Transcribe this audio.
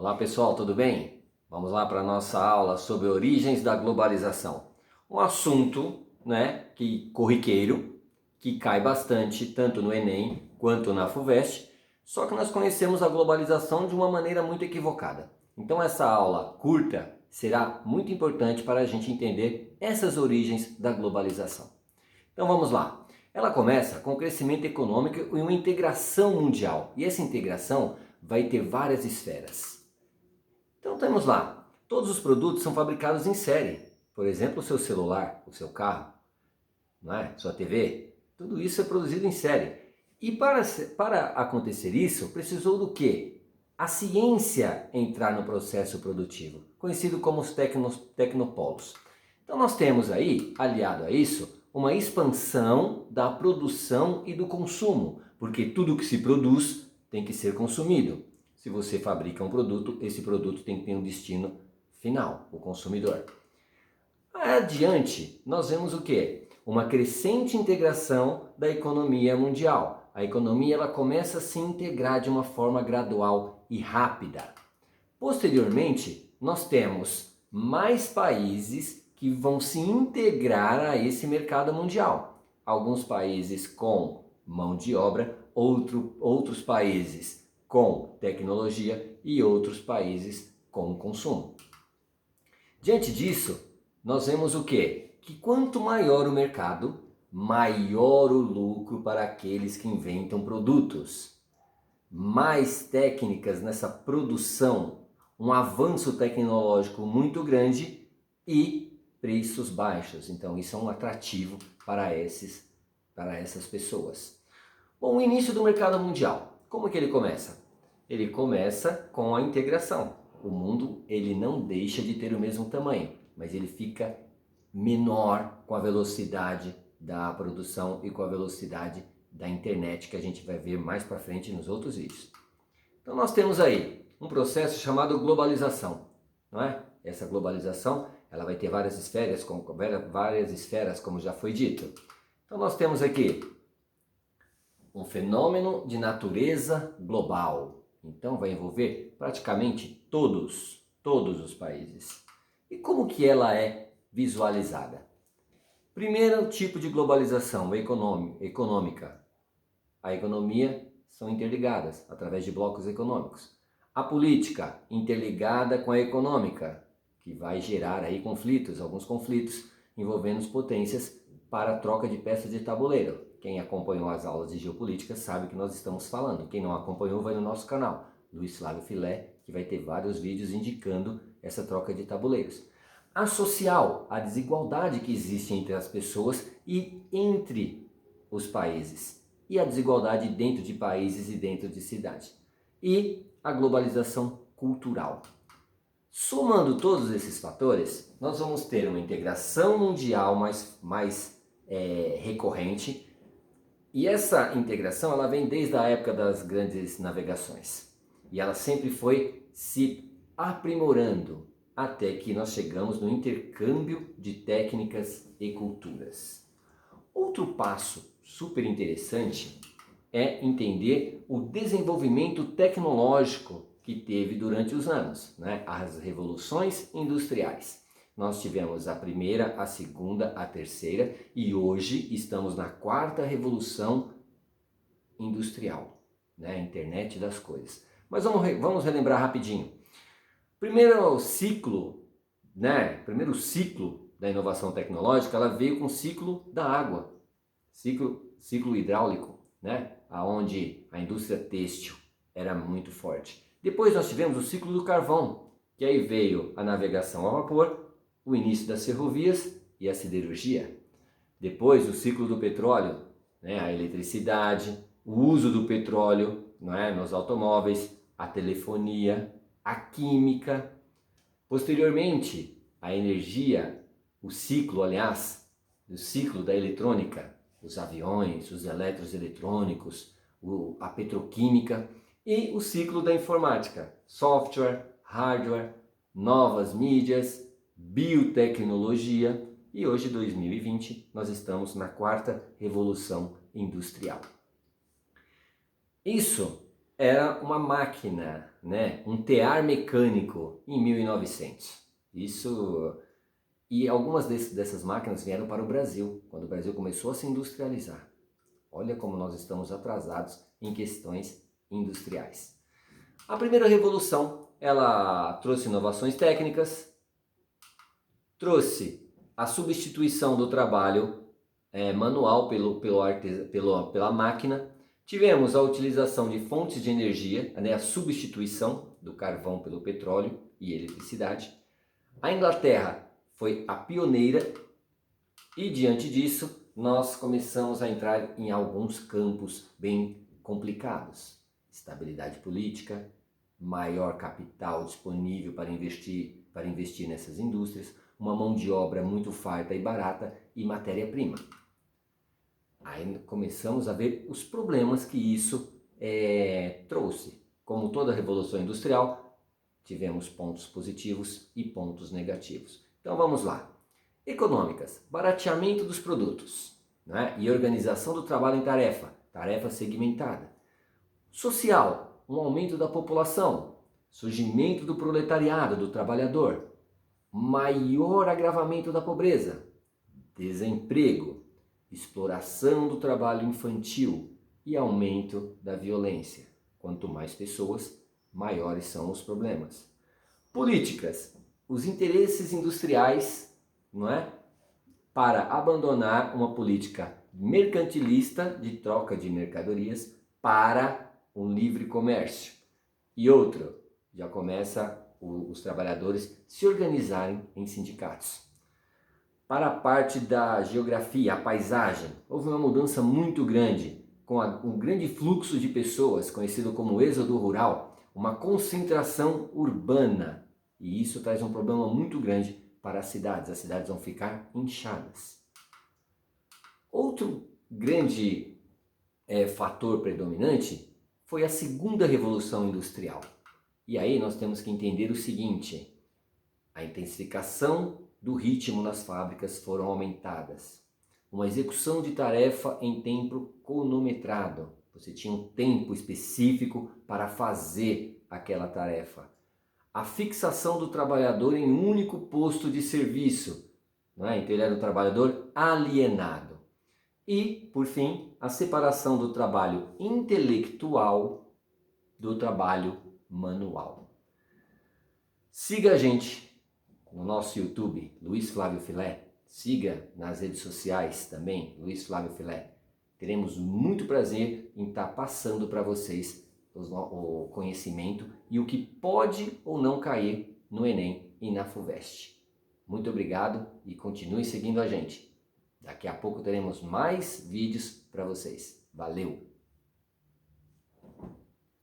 Olá pessoal, tudo bem? Vamos lá para a nossa aula sobre origens da globalização. Um assunto, que corriqueiro, que cai bastante tanto no Enem quanto na FUVEST, só que nós conhecemos a globalização de uma maneira muito equivocada. Então essa aula curta será muito importante para a gente entender essas origens da globalização. Então vamos lá. Ela começa com o crescimento econômico e uma integração mundial. E essa integração vai ter várias esferas. Então temos lá, todos os produtos são fabricados em série. Por exemplo, o seu celular, o seu carro, sua TV, tudo isso é produzido em série. E para acontecer isso, precisou do quê? A ciência entrar no processo produtivo, conhecido como os tecnopolos. Então nós temos aí, aliado a isso, uma expansão da produção e do consumo, porque tudo que se produz tem que ser consumido. Se você fabrica um produto, esse produto tem que ter um destino final, o consumidor. Adiante, nós vemos o quê? Uma crescente integração da economia mundial. A economia ela começa a se integrar de uma forma gradual e rápida. Posteriormente, nós temos mais países que vão se integrar a esse mercado mundial. Alguns países com mão de obra, outros países com tecnologia e outros países com consumo. Diante disso, nós vemos o quê? Que quanto maior o mercado, maior o lucro para aqueles que inventam produtos. Mais técnicas nessa produção, um avanço tecnológico muito grande e preços baixos. Então isso é um atrativo para essas pessoas. Bom, o início do mercado mundial. Como que ele começa? Ele começa com a integração. O mundo ele não deixa de ter o mesmo tamanho, mas ele fica menor com a velocidade da produção e com a velocidade da internet, que a gente vai ver mais para frente nos outros vídeos. Então nós temos aí um processo chamado globalização, não é? Essa globalização ela vai ter várias esferas, como já foi dito. Então nós temos aqui um fenômeno de natureza global. Então vai envolver praticamente todos os países. E como que ela é visualizada? Primeiro tipo de globalização econômica. A economia são interligadas através de blocos econômicos. A política interligada com a econômica, que vai gerar aí alguns conflitos envolvendo as potências para a troca de peças de tabuleiro. Quem acompanhou as aulas de geopolítica sabe o que nós estamos falando. Quem não acompanhou vai no nosso canal, Luiz Flávio Filé, que vai ter vários vídeos indicando essa troca de tabuleiros. A social, a desigualdade que existe entre as pessoas e entre os países. E a desigualdade dentro de países e dentro de cidades. E a globalização cultural. Somando todos esses fatores, nós vamos ter uma integração mundial mais recorrente. E essa integração ela vem desde a época das grandes navegações. E ela sempre foi se aprimorando até que nós chegamos no intercâmbio de técnicas e culturas. Outro passo super interessante é entender o desenvolvimento tecnológico que teve durante os anos, as revoluções industriais. Nós tivemos a primeira, a segunda, a terceira e hoje estamos na quarta revolução industrial, a internet das coisas. Mas vamos relembrar rapidinho. Primeiro ciclo da inovação tecnológica, ela veio com o ciclo da água, ciclo hidráulico, aonde a indústria têxtil era muito forte. Depois nós tivemos o ciclo do carvão, que aí veio a navegação a vapor, o início das ferrovias e a siderurgia. Depois o ciclo do petróleo, a eletricidade, o uso do petróleo nos automóveis, a telefonia, a química. Posteriormente, a energia, o ciclo da eletrônica, os aviões, os eletrônicos, a petroquímica e o ciclo da informática, software, hardware, novas mídias, biotecnologia e hoje, 2020, nós estamos na quarta revolução industrial. Isso era uma máquina, né? Um tear mecânico em 1900. E algumas dessas máquinas vieram para o Brasil, quando o Brasil começou a se industrializar. Olha como nós estamos atrasados em questões industriais. A primeira revolução, ela trouxe inovações técnicas, trouxe a substituição do trabalho manual pela máquina. Tivemos a utilização de fontes de energia, né, a substituição do carvão pelo petróleo e eletricidade. A Inglaterra foi a pioneira e, diante disso, nós começamos a entrar em alguns campos bem complicados. Estabilidade política, maior capital disponível para investir nessas indústrias, uma mão de obra muito farta e barata e matéria-prima. Aí começamos a ver os problemas que isso trouxe. Como toda revolução industrial, tivemos pontos positivos e pontos negativos. Então vamos lá. Econômicas, barateamento dos produtos, né? E organização do trabalho em tarefa segmentada. Social, um aumento da população, surgimento do proletariado, do trabalhador, maior agravamento da pobreza, desemprego, exploração do trabalho infantil e aumento da violência. Quanto mais pessoas, maiores são os problemas. Políticas, os interesses industriais, não é? Para abandonar uma política mercantilista de troca de mercadorias para um livre comércio. E outro, já começa os trabalhadores se organizarem em sindicatos. Para a parte da geografia, a paisagem, houve uma mudança muito grande, com um grande fluxo de pessoas, conhecido como êxodo rural, uma concentração urbana. E isso traz um problema muito grande para as cidades vão ficar inchadas. Outro grande fator predominante foi a segunda revolução industrial. E aí nós temos que entender o seguinte: a intensificação do ritmo nas fábricas foram aumentadas. Uma execução de tarefa em tempo cronometrado. Você tinha um tempo específico para fazer aquela tarefa. A fixação do trabalhador em um único posto de serviço, não é? Então ele era um trabalhador alienado. E, por fim, a separação do trabalho intelectual do trabalho manual. Siga a gente no nosso YouTube, Luiz Flávio Filé. Siga nas redes sociais também, Luiz Flávio Filé. Teremos muito prazer em estar passando para vocês o conhecimento e o que pode ou não cair no Enem e na FUVEST. Muito obrigado e continue seguindo a gente. Daqui a pouco teremos mais vídeos para vocês. Valeu!